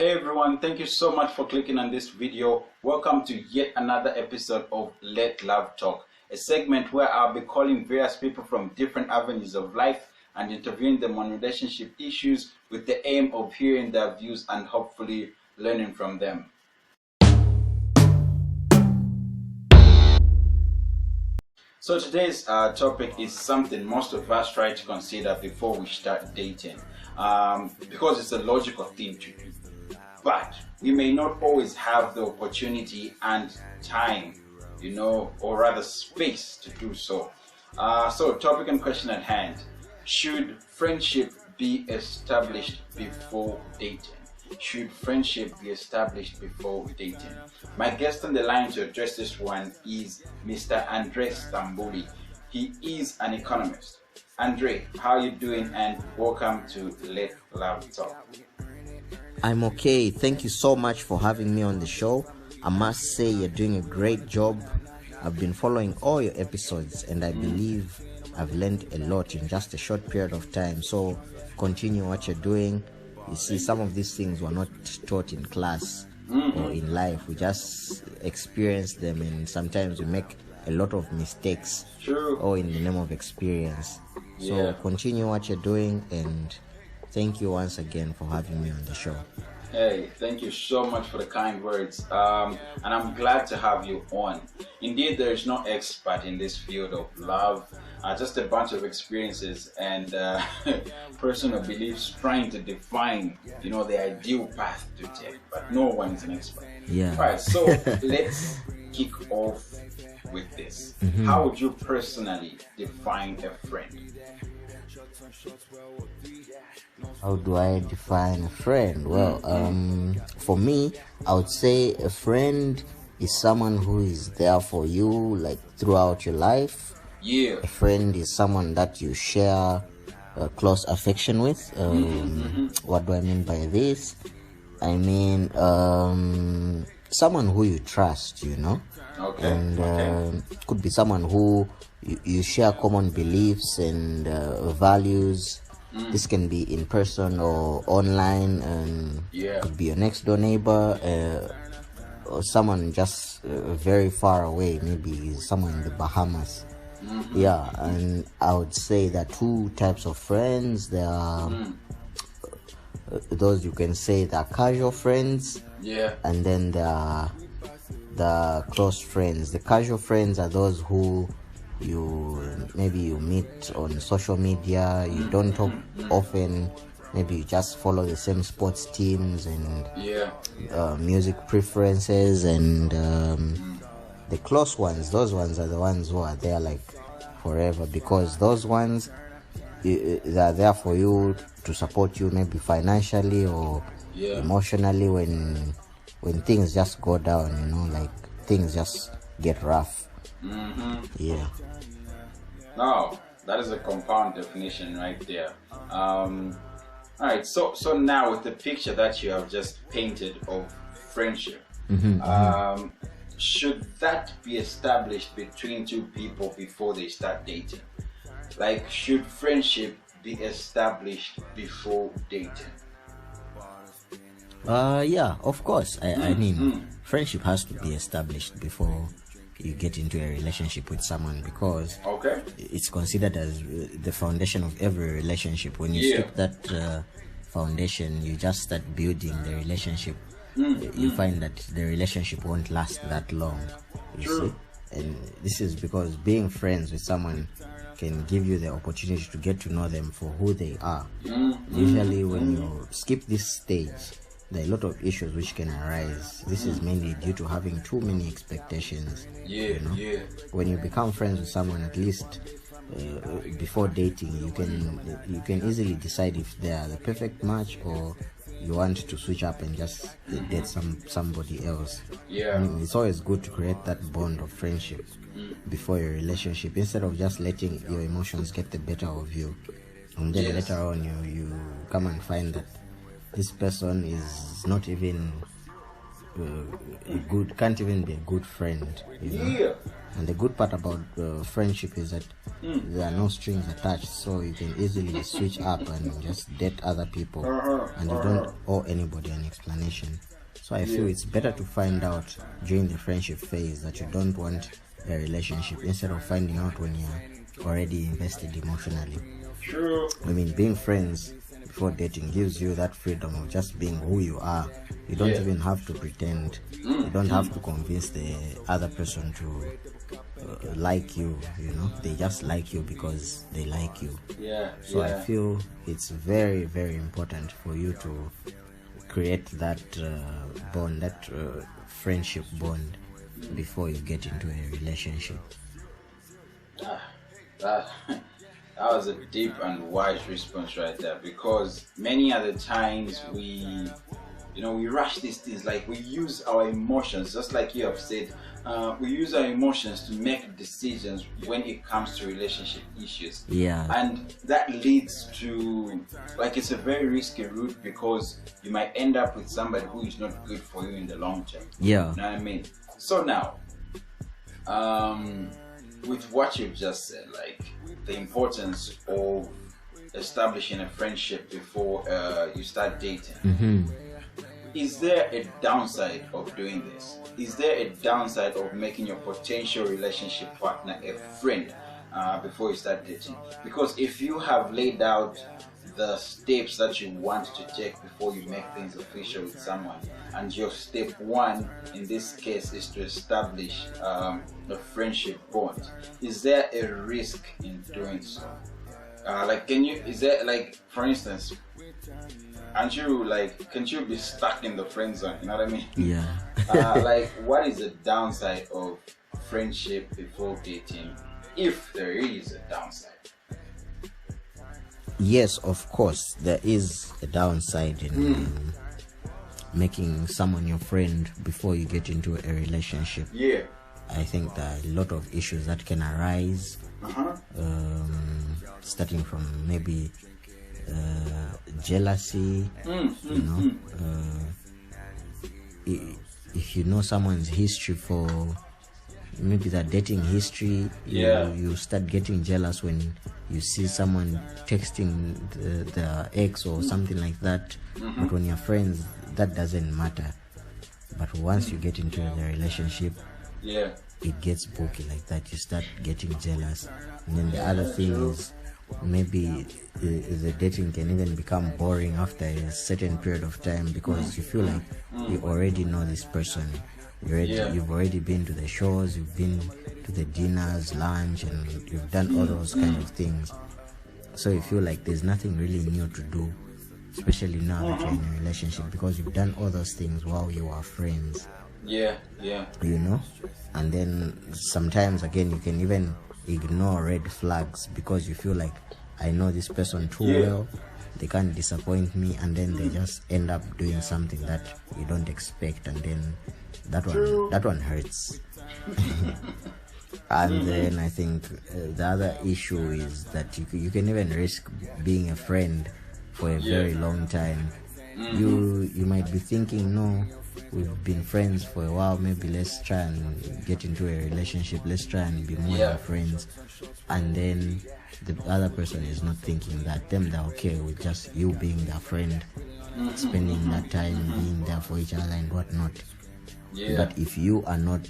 Hey everyone, thank you so much for clicking on this video. Welcome to yet another episode of Let Love Talk, a segment where I'll be calling various people from different avenues of life and interviewing them on relationship issues with the aim of hearing their views and hopefully learning from them. So today's topic is something most of us try to consider before we start dating, because it's a logical thing to do. But we may not always have the opportunity and time, or rather space to do so. So topic and question at hand: should friendship be established before dating? Should friendship be established before dating? My guest on the line to address this one is Mr. Sitambulu. He is an economist. Andre, how are you doing? And welcome to Let Love Talk. I'm okay. Thank you so much for having me on the show. I must say you're doing a great job. I've been following all your episodes and I believe I've learned a lot in just a short period of time. So continue what you're doing. You see, some of these things were not taught in class or in life. We just experience them, and sometimes we make a lot of mistakes all in the name of experience. So continue what you're doing, and thank you once again for having me on the show. Hey, thank you so much for the kind words, and I'm glad to have you on. Indeed, there is no expert in this field of love, just a bunch of experiences and personal beliefs trying to define, the ideal path to take, but no one is an expert. Yeah. All right, so let's kick off with this. How would you personally define a friend? How do I define a friend? Well, for me, I would say a friend is someone who is there for you, like throughout your life. Yeah. A friend is someone that you share close affection with. What do I mean by this? I mean someone who you trust, Okay. And could be someone who you share common beliefs and values. This can be in person or online, and could be your next door neighbor, or someone just very far away, maybe someone in the Bahamas. Yeah, and I would say there are two types of friends. There are those you can say they're casual friends, and then there are the close friends. The casual friends are those who you meet on social media. You don't talk often. Maybe you just follow the same sports teams and music preferences. And the close ones, those ones are the ones who are there like forever, because those ones, they are there for you to support you, maybe financially or emotionally when things just go down, like things just get rough. Yeah. Now, that is a compound definition right there. Alright, so now with the picture that you have just painted of friendship, should that be established between two people before they start dating? Like, should friendship be established before dating? Yeah, of course. I mean, friendship has to be established before you get into a relationship with someone, because it's considered as the foundation of every relationship. When you skip that foundation, you just start building the relationship. You find that the relationship won't last that long, see. And this is because being friends with someone can give you the opportunity to get to know them for who they are. Usually when you skip this stage, there are a lot of issues which can arise. This is mainly due to having too many expectations. When you become friends with someone, at least before dating, you can easily decide if they are the perfect match, or you want to switch up and just date somebody else. I mean, it's always good to create that bond of friendship before your relationship, instead of just letting your emotions get the better of you, and then later on you come and find that this person is not even can't even be a good friend. You know? And the good part about friendship is that there are no strings attached, so you can easily switch up and just date other people, and you don't owe anybody an explanation. So I feel it's better to find out during the friendship phase that you don't want a relationship, instead of finding out when you're already invested emotionally. True. I mean, being friends before dating gives you that freedom of just being who you are. You don't even have to pretend. You don't have to convince the other person to like you, you know. They just like you because they like you. So I feel it's very, very important for you to create that bond, that friendship bond, before you get into a relationship. That was a deep and wise response right there, because many other times we rush these things. Like, we use our emotions, just like you have said. We use our emotions to make decisions when it comes to relationship issues. And that leads to, like, it's a very risky route, because you might end up with somebody who is not good for you in the long term. You know what I mean? So now, with what you've just said, like the importance of establishing a friendship before you start dating, is there a downside of doing this? Is there a downside of making your potential relationship partner a friend before you start dating? Because if you have laid out the steps that you want to take before you make things official with someone, and your step one in this case is to establish a friendship bond, is there a risk in doing so? Is there, like, for instance, can't you be stuck in the friend zone? You know what I mean? Like, what is the downside of friendship before dating, if there is a downside? Yes, of course, there is a downside in making someone your friend before you get into a relationship. I think there are a lot of issues that can arise, starting from maybe jealousy. You know, if you know someone's history, for maybe their dating history, you start getting jealous when you see someone texting the ex or something like that. But when you're friends, that doesn't matter. But once you get into the relationship, it gets booky like that. You start getting jealous. And then the other thing is, maybe the dating can even become boring after a certain period of time, because you feel like you already know this person. You've already been to the shows, you've been to the dinners, lunch, and you've done all those kind of things. So you feel like there's nothing really new to do, especially now that you're in a relationship, because you've done all those things while you are friends. You know? And then sometimes, again, you can even ignore red flags, because you feel like, I know this person too well, they can't disappoint me, and then they just end up doing something that you don't expect, and then that one hurts. And then I think the other issue is that you can even risk being a friend for a very long time. You might be thinking, no, we've been friends for a while, maybe let's try and get into a relationship, let's try and be more than friends. And then the other person is not thinking that. They're okay with just you being their friend, spending that time being there for each other and whatnot. But if you are not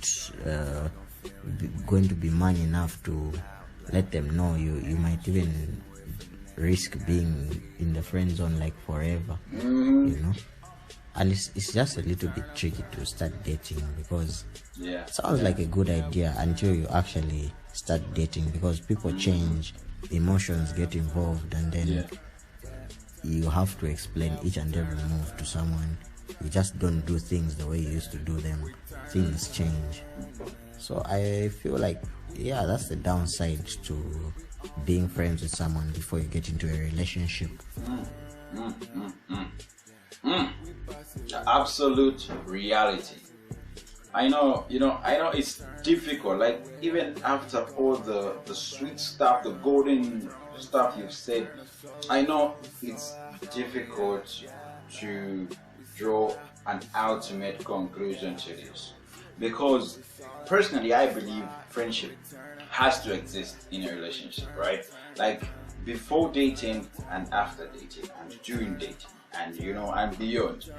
going to be man enough to let them know, you might even risk being in the friend zone like forever. You know? And it's just a little bit tricky to start dating, because it sounds like a good idea until you actually start dating, because people change, emotions get involved, and then you have to explain each and every move to someone. You just don't do things the way you used to do them. Things change. So I feel like, that's the downside to being friends with someone before you get into a relationship. The absolute reality. I know it's difficult, like, even after all the sweet stuff, the golden stuff you've said, I know it's difficult to draw an ultimate conclusion to this, because personally I believe friendship has to exist in a relationship, right? Like before dating and after dating and during dating and and beyond.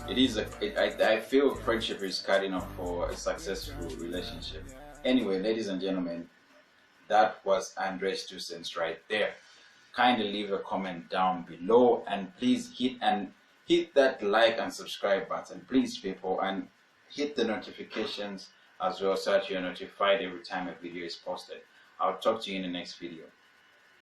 I feel friendship is cardinal for a successful relationship. Anyway, ladies and gentlemen, that was Andre's 2 cents right there. Kindly leave a comment down below and please hit that like and subscribe button, please people, and hit the notifications as well so that you're notified every time a video is posted. I'll talk to you in the next video.